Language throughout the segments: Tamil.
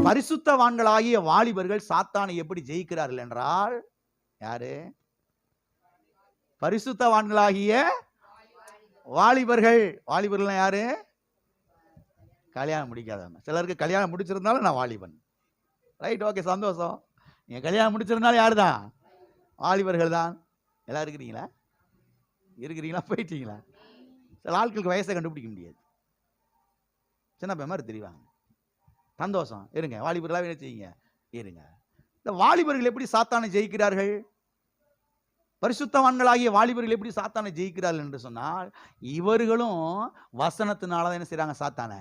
பரிசுத்தவான்களாகிய வாலிபர்கள் சாத்தானை எப்படி ஜெயிக்கிறார்கள் என்றால், யாரு? பரிசுத்தவான்களாகிய வாலிபர்கள். வாலிபர்கள் யாரு? கல்யாணம் முடிக்காதவங்க. சிலருக்கு கல்யாணம் முடிச்சிருந்தாலும் நான் வாலிபன். ரைட், ஓகே, சந்தோஷம். நீங்க கல்யாணம் முடிச்சிருந்தாலும் யாரு தான்? வாலிபர்கள் தான். எல்லாம் இருக்கிறீங்களா? இருக்கிறீங்களா? போயிட்டீங்களா? சில ஆட்களுக்கு வயசை கண்டுபிடிக்க முடியாது. சின்ன பையன் மாதிரி தெரிவாங்க. சந்தோஷம், இருங்க. வாலிபர்களாக என்ன செய்யுங்க? இருங்க. இந்த வாலிபர்கள் எப்படி சாத்தானை ஜெயிக்கிறார்கள்? பரிசுத்தவான்களாகிய வாலிபர்கள் எப்படி சாத்தானை ஜெயிக்கிறார்கள் என்று சொன்னால், இவர்களும் வசனத்தினால என்ன செய்றாங்க? சாத்தானை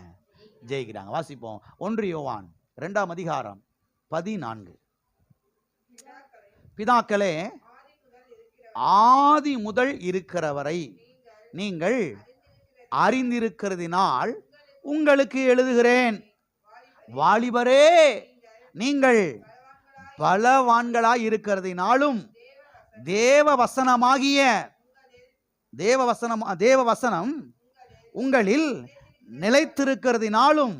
ஜெயிக்கிறாங்க. வாசிப்போம். 1 யோவான் 2ஆம் அதிகாரம் 14. பிதாக்களே, ஆதி முதல் இருக்கிறவரை நீங்கள் அறிந்திருக்கிறதினால் உங்களுக்கு எழுதுகிறேன். வாலிபரே, நீங்கள் பலவான்களாய் இருக்கிறதினாலும் தேவ வசனம் உங்களில் நிலைத்திருக்கிறதினாலும்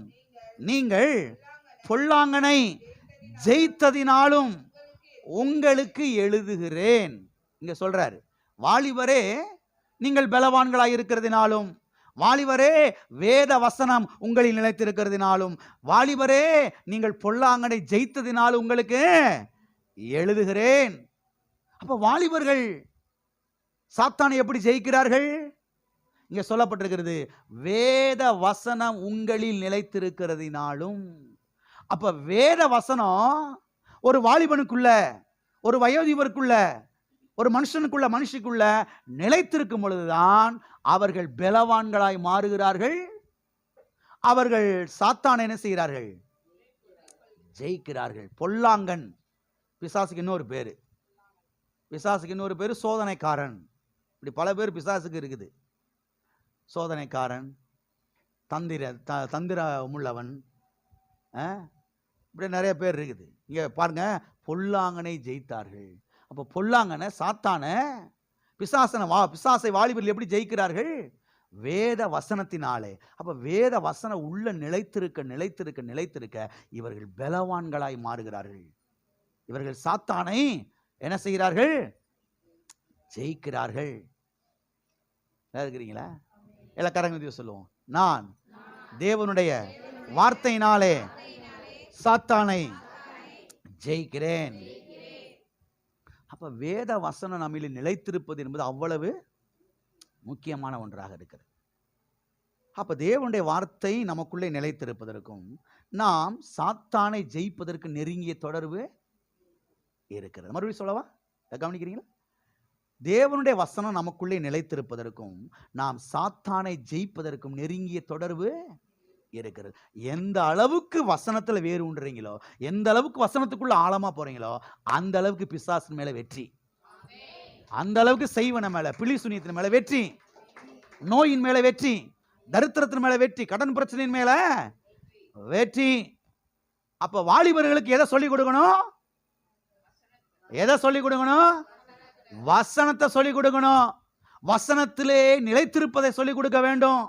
நீங்கள் பொல்லாங்கனை ஜெயித்ததினாலும் உங்களுக்கு எழுதுகிறேன். இங்க சொல்றாரு, வாலிபரே நீங்கள் பலவான்களாய் இருக்கிறதினாலும், வாலிபரே வேத வசனம் உங்களில் நிலைத்திருக்கிறதினாலும், வாலிபரே நீங்கள் பொல்லாங்கனை ஜெயித்ததினாலும் உங்களுக்கு எழுதுகிறேன். அப்ப வாலிபர்கள் சாத்தானை எப்படி ஜெயிக்கிறார்கள்? இங்க சொல்லப்பட்டிருக்கிறது, வேத வசனம் உங்களில் நிலைத்திருக்கிறதினாலும். அப்ப வேத வசனம் ஒரு வாலிபனுக்குள்ள, ஒரு வயோதிபருக்குள்ள, ஒரு மனுஷிக்குள்ள நிலைத்திருக்கும் பொழுதுதான் அவர்கள் பலவான்களாய் மாறுகிறார்கள். அவர்கள் சாத்தானை என்ன செய்கிறார்கள்? ஜெயிக்கிறார்கள். பொல்லாங்கன், பிசாசுக்கு இன்னொரு பேரு. பிசாசுக்கு இன்னொரு பேரு சோதனைக்காரன். இப்படி பல பேர் பிசாசுக்கு இருக்குது. சோதனைக்காரன், தந்திர உள்ளவன், இப்படி நிறைய பேர் இருக்குது. இங்க பாருங்க, பொல்லாங்கனை ஜெயித்தார்கள். அப்ப பொல்லாங்கனை, சாத்தானை, பிசாசை வாலிபர்கள் எப்படி ஜெயிக்கிறார்கள்? வேத வசனத்தினாலே. அப்ப வேத வசனம் உள்ள நிலைத்திருக்க இவர்கள் பலவான்களாய் மாறுகிறார்கள். இவர்கள் சாத்தானை என்ன செய்கிறார்கள்? ஜெயிக்கிறார்கள். இருக்கிறீங்களா? எல்லா கரங்க சொல்லுவோம். நான் தேவனுடைய வார்த்தையினாலே சாத்தானை ஜெயிக்கிறேன். அப்ப வேத வசனம் நம்மில் நிலைத்திருப்பது என்பது அவ்வளவு முக்கியமான ஒன்றாக இருக்கிறது. அப்ப தேவனுடைய வார்த்தை நமக்குள்ளே நிலைத்திருப்பதற்கும் நாம் சாத்தானை ஜெயிப்பதற்கு நெருங்கிய தொடர்பு இருக்கிறது. மறுபடியும் சொல்லவா? கவனிக்கிறீங்களா? தேவனுடைய வசனம் நமக்குள்ளே நிலைத்திருப்பதற்கும் நாம் சாத்தானை ஜெயிப்பதற்கும் நெருங்கிய தொடர்பு இருக்கிறது. எந்த அளவுக்கு வசனத்துல வேறு உண்டுறீங்களோ, எந்த அளவுக்கு வசனத்துக்குள்ள ஆழமா போறீங்களோ, அந்த அளவுக்கு பிசாசின் மேல வெற்றி, அந்த அளவுக்கு செய்வன மேல, பிழி சுனியத்தின் மேல வெற்றி, நோயின் மேல வெற்றி, தரித்திரத்தின் மேல வெற்றி, கடன் பிரச்சனையின் மேல வெற்றி. அப்ப வாலிபர்களுக்கு எதை சொல்லிக் கொடுக்கணும்? எதை சொல்லிக் கொடுக்கணும்? வசனத்தை சொல்லிக் கொடுக்கணும். வசனத்திலே நிலைத்திருப்பதை சொல்லிக் கொடுக்க வேண்டும்.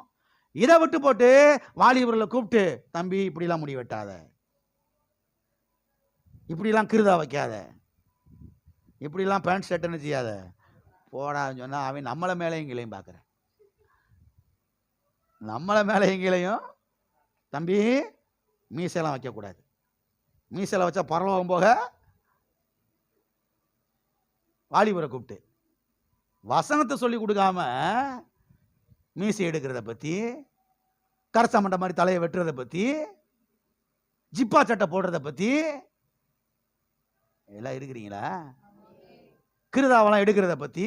இதை விட்டு போட்டு வாலிபர்களை கூப்பிட்டு, தம்பி இப்படிலாம் முடி வெட்டாத, இப்படிலாம் கிருதா வைக்காத, இப்படிலாம் பேண்ட் ஷர்ட் என்ன செய்யாத போடான்னு சொன்னா அவன் நம்மளை மேலே எங்களையும் பார்க்குறேன். நம்மளை மேலே எங்களையும், தம்பி மீசையெல்லாம் வைக்கக்கூடாது, மீசையெல்லாம் வச்சா பரலோகம் போக. வாலிபரை கூப்பிட்டு வசனத்தை சொல்லி கொடுக்காம மீசை எடுக்கிறத பத்தி, கரசா மண்டை மாதிரி தலையை வெட்டுறத பத்தி, ஜிப்பா சட்டை போடுறத பத்தி எல்லாம் இருக்கிறீங்களா? கிருதாவெல்லாம் எடுக்கிறத பத்தி,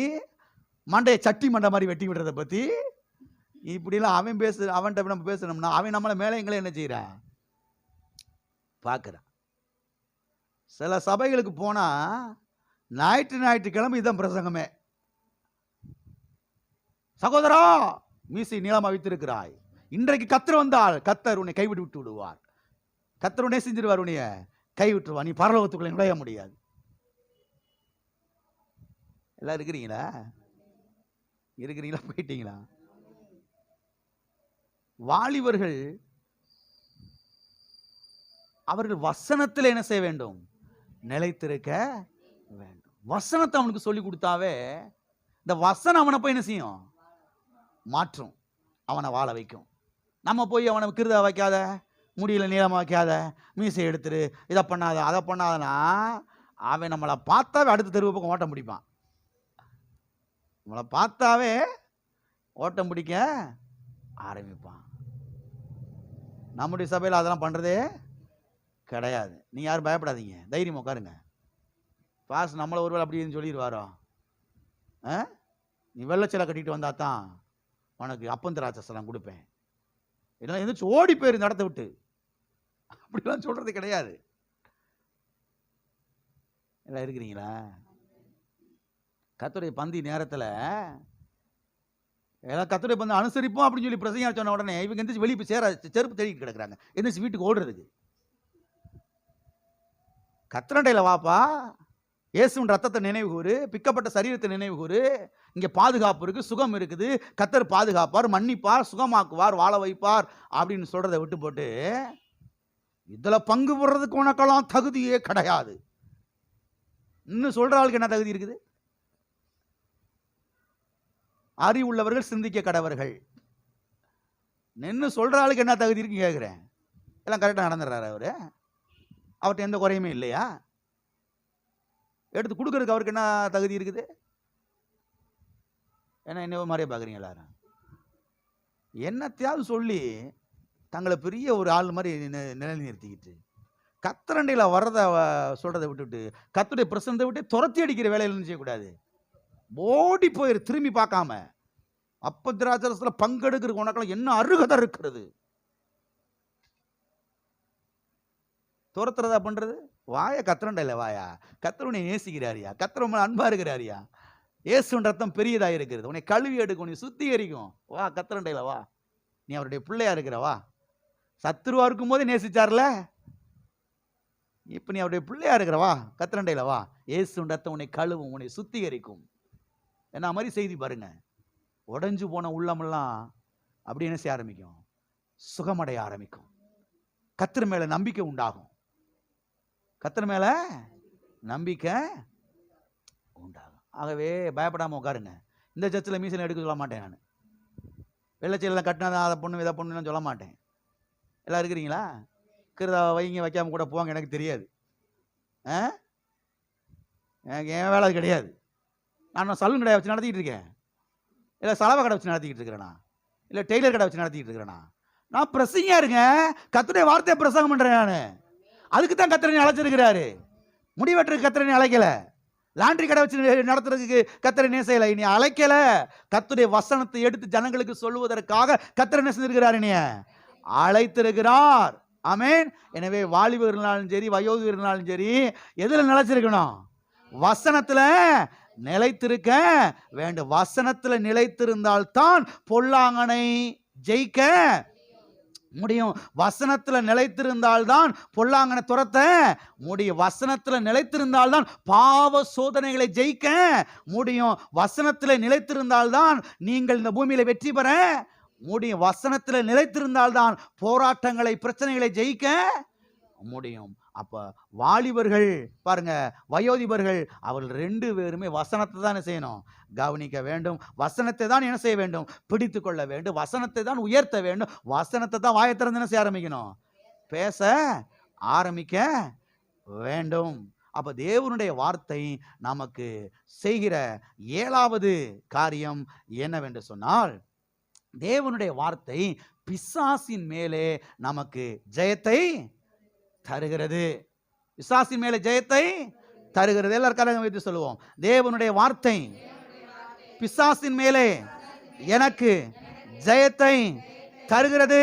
மண்டையை சட்டி மண்டை மாதிரி வெட்டி விடுறத பத்தி, இப்படிலாம் அவன்கிட்ட நம்ம பேசணும்னா அவன் நம்மளை மேலே எங்களை என்ன செய்யறான்? பார்க்குறான். சில சபைகளுக்கு போனா ஞாயிற்றுக்கிழமை இதான் பிரசங்கமே. சகோதரா, மீசை நீளமா வைத்திருக்கிறாய், இன்றைக்கு கத்தர் வந்தால் கத்தர் உன்னை கைவிட்டு விடுவார், கத்தர் உன்னை செஞ்சிருவார், உன்னைய கைவிட்டுருவார், நீ பரலோகத்துக்குள்ள நுழைய முடியாது. எல்லாம் இருக்கிறீங்களா? இருக்கிறீங்களா? போயிட்டீங்களா? வாலிபர்கள் அவர்கள் வசனத்தில் என்ன செய்ய வேண்டும்? நிலைத்திருக்க வேண்டும். வசனத்தை அவனுக்கு சொல்லி கொடுத்தாவே இந்த வசனம் அவனை போய் என்ன செய்யும்? மாற்றும், அவனை வாழ வைக்கும். நம்ம போய் அவனை கிருத வைக்காத, முடியல நீளமாக வைக்காத, மீசை எடுத்துரு, இதை பண்ணாத அதை பண்ணாதனா அவன் நம்மளை பார்த்தாவே அடுத்த தெருவு பக்கம் ஓட்டம் பிடிப்பான். நம்மளை பார்த்தாவே ஓட்டம் பிடிக்க ஆரம்பிப்பான். நம்முடைய சபையில் அதெல்லாம் பண்ணுறதே கிடையாது. நீ யாரும் பயப்படாதீங்க, தைரியம் உட்காருங்க. பாஸ் நம்மளை ஒருவேளை அப்படின்னு சொல்லிடுவாரோ, நீ வெள்ளச்சலை கட்டிட்டு வந்தா தான் உனக்கு அப்பந்திராட்சசலாம் கொடுப்பேன், இதெல்லாம் எந்திரிச்சு ஓடி போயிரு நடத்த விட்டு, அப்படிலாம் சொல்றது கிடையாது. எல்லாம் இருக்கிறீங்களா? கர்த்தருடைய பந்தி நேரத்தில் எல்லாம் கர்த்தருடைய பந்தி அனுசரிப்போம் அப்படின்னு சொல்லி பிரசங்கம் சொன்ன உடனே இவங்க எந்திரிச்சு வெளியே போய் செருப்பு தேடிட்டு கிடக்குறாங்க, எந்திரிச்சு வீட்டுக்கு ஓடுறதுக்கு. கர்த்தரண்டையில் வாப்பா, இயேசுவின் ரத்தத்தை நினைவு கூறு, பிக்கப்பட்ட சரீரத்தை நினைவு கூறு, இங்கே பாதுகாப்பு இருக்குது, சுகம் இருக்குது, கர்த்தர் பாதுகாப்பார், மன்னிப்பார், சுகமாக்குவார், வாழ வைப்பார் அப்படின்னு சொல்கிறத விட்டு போட்டு இதில் பங்கு போடுறதுக்கு உனக்கெல்லாம் தகுதியே கிடையாது. இன்னும் சொல்கிற ஆளுக்கு என்ன தகுதி இருக்குது? அறிவுள்ளவர்கள் சிந்திக்க கடவர்கள். நின்று சொல்கிற ஆளுக்கு என்ன தகுதி இருக்குன்னு கேட்குறேன். எல்லாம் கரெக்டாக நடந்துடுறாரு அவரு, அவர்கிட்ட எந்த குறையுமே இல்லையா? எடுத்து கொடுக்கறதுக்கு அவருக்கு என்ன தகுதி இருக்குது? ஏன்னா என்ன மாதிரியே பார்க்குறீங்க எல்லாரும். என்னத்தையாவது சொல்லி தங்களை பெரிய ஒரு ஆள் மாதிரி நிலைநிறுத்திக்கிட்டு கர்த்தரண்டையில் வர்றதை சொல்கிறத விட்டுவிட்டு கர்த்தருடைய பிரசன்னத்தை விட்டு துரத்தி அடிக்கிற வேலையில் செய்யக்கூடாது. ஓடி போயிரு, திரும்பி பார்க்காம. அப்பத்திராட்சரத்தில் பங்கெடுக்கிற உனக்கெல்லாம் என்ன அருகதை இருக்கிறது? துரத்துறதா பண்றது? வாய கர்த்தரண்டையில் வாயா, கர்த்தர் உன்னை நேசிக்கிறாரியா, கர்த்தர் உன்னை அன்பா இருக்கிறாரியா, இயேசுவின் ரத்தம் பெரியதாக இருக்கிறது, உன்னை கழுவி எடுக்கும், நீ சுத்திகரிக்கும். வா கர்த்தரண்டையில் வா, நீ அவருடைய பிள்ளையா இருக்கிற வா. சத்துருவா இருக்கும் போதே நேசிச்சார்ல, இப்போ நீ அவருடைய பிள்ளையா இருக்கிற வா, கர்த்தரண்டையில் வா. இயேசுவின் ரத்தம் உன்னை கழுவும், உன்னை சுத்திகரிக்கும். என்ன மாதிரி செய்தி பாருங்க. உடைஞ்சு போன உள்ளமெல்லாம் அப்படி என்ன செய்ய ஆரம்பிக்கும்? சுகமடைய ஆரம்பிக்கும். கர்த்தர் மேல நம்பிக்கை உண்டாகும். கர்த்தர் மேல நம்பிக்கை உண்டாகும். ஆகவே பயப்படாம உட்காருங்க. இந்த சர்ச்சில் மீசையில் எடுக்க சொல்ல மாட்டேன் நான். வெள்ளச்செல்லாம் கட்டினா அதை பொண்ணு இதை பொண்ணுன்னு சொல்ல மாட்டேன். எல்லாம் இருக்கிறீங்களா? இருக்கிறத வைங்க, வைக்காம கூட போவாங்க, எனக்கு தெரியாது. எனக்கு என் வேலை கிடையாது. நான் சலூன் கடை வச்சு நடத்திக்கிட்டு இருக்கேன், இல்லை சலவை கடை வச்சு நடத்திக்கிட்டு இருக்கிறேனா, இல்லை டெய்லர் கடை வச்சு நடத்திக்கிட்டு இருக்கிறேனா? நான் பிரசங்கா இருங்க, கர்த்தருடைய வார்த்தையை பிரசங்கம் பண்றேன். நான் அதுக்கு தான் கர்த்தரை அழைச்சிருக்கிறாரு. முடிவெட்டுறதுக்கு கர்த்தரை அழைக்கல, லாண்ட்ரி கடை வச்சு நடத்துறதுக்கு கர்த்தரை நேசையில இனி அழைக்கல. கர்த்தருடைய வசனத்தை எடுத்து ஜனங்களுக்கு சொல்லுவதற்காக கர்த்தர் என்ன செஞ்சிருக்கிறார்? இனி அழைத்திருக்கிறார். ஆமென். எனவே வாலிபர்களாலும் சரி, வயோதிகர்களாலும் சரி, எதுல நிலைச்சிருக்கணும்? வசனத்துல நிலைத்திருக்க வேண்டும். வசனத்துல நிலைத்திருந்தால்தான் பொல்லாங்கனை ஜெயிக்க முடியும். வசனத்துல நிலைத்திருந்தால்தான் பொல்லாங்கனை துரத்த முடியும். வசனத்துல நிலைத்திருந்தால்தான் பாவ சோதனைகளை ஜெயிக்க முடியும். வசனத்துல நிலைத்திருந்தால்தான் நீங்கள் இந்த பூமியில வெற்றி பெற முடியும். வசனத்துல நிலைத்திருந்தால்தான் போராட்டங்களை, பிரச்சனைகளை ஜெயிக்க முடியும். அப்ப வாலிபர்கள் பாருங்க, வயோதிபர்கள், அவர்கள் 2 பேருமே வசனத்தை தான் என்ன செய்யணும்? கவனிக்க வேண்டும். வசனத்தை தான் என்ன செய்ய வேண்டும்? பிடித்து கொள்ள வேண்டும். வசனத்தை தான் உயர்த்த வேண்டும். வசனத்தை தான் வாயை திறந்து என்ன செய்ய ஆரம்பிக்கணும்? பேச ஆரம்பிக்க வேண்டும். அப்ப தேவனுடைய வார்த்தை நமக்கு செய்கிற 7வது காரியம் என்னவென்று சொன்னால், தேவனுடைய வார்த்தை பிசாசின் மேலே நமக்கு ஜெயத்தை தருகிறது. பிசாசின் மேலே ஜெயத்தை தருகிறது. எல்லாரும் கரங்களை வைத்து சொல்லுவோம், தேவனுடைய வார்த்தை பிசாசின் மேலே எனக்கு ஜெயத்தை தருகிறது.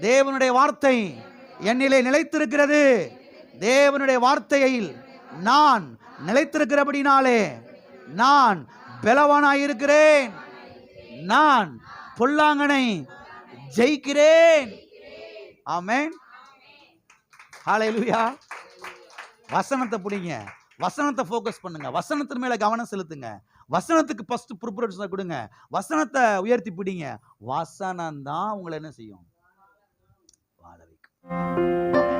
தேவனுடைய வார்த்தை என்னிலே நிலைத்திருக்கிறது. தேவனுடைய வார்த்தையில் நான் நிலைத்திருக்கிறபடினாலே நான் பலவானாயிருக்கிறேன். நான் பொல்லாங்கனை ஜெயிக்கிறேன். ஆமென். ஹல்லேலூயா. வசனத்தை பிடிங்க, வசனத்தை ஃபோக்கஸ் பண்ணுங்க, வசனத்தின் மேல கவனம் செலுத்துங்க, வசனத்துக்கு ஃபர்ஸ்ட் ப்ரிபரேஷன் கொடுங்க, வசனத்தை உயர்த்தி பிடிங்க. வசனம் தான் உங்களை என்ன செய்யும்? வாழ வைக்கும்.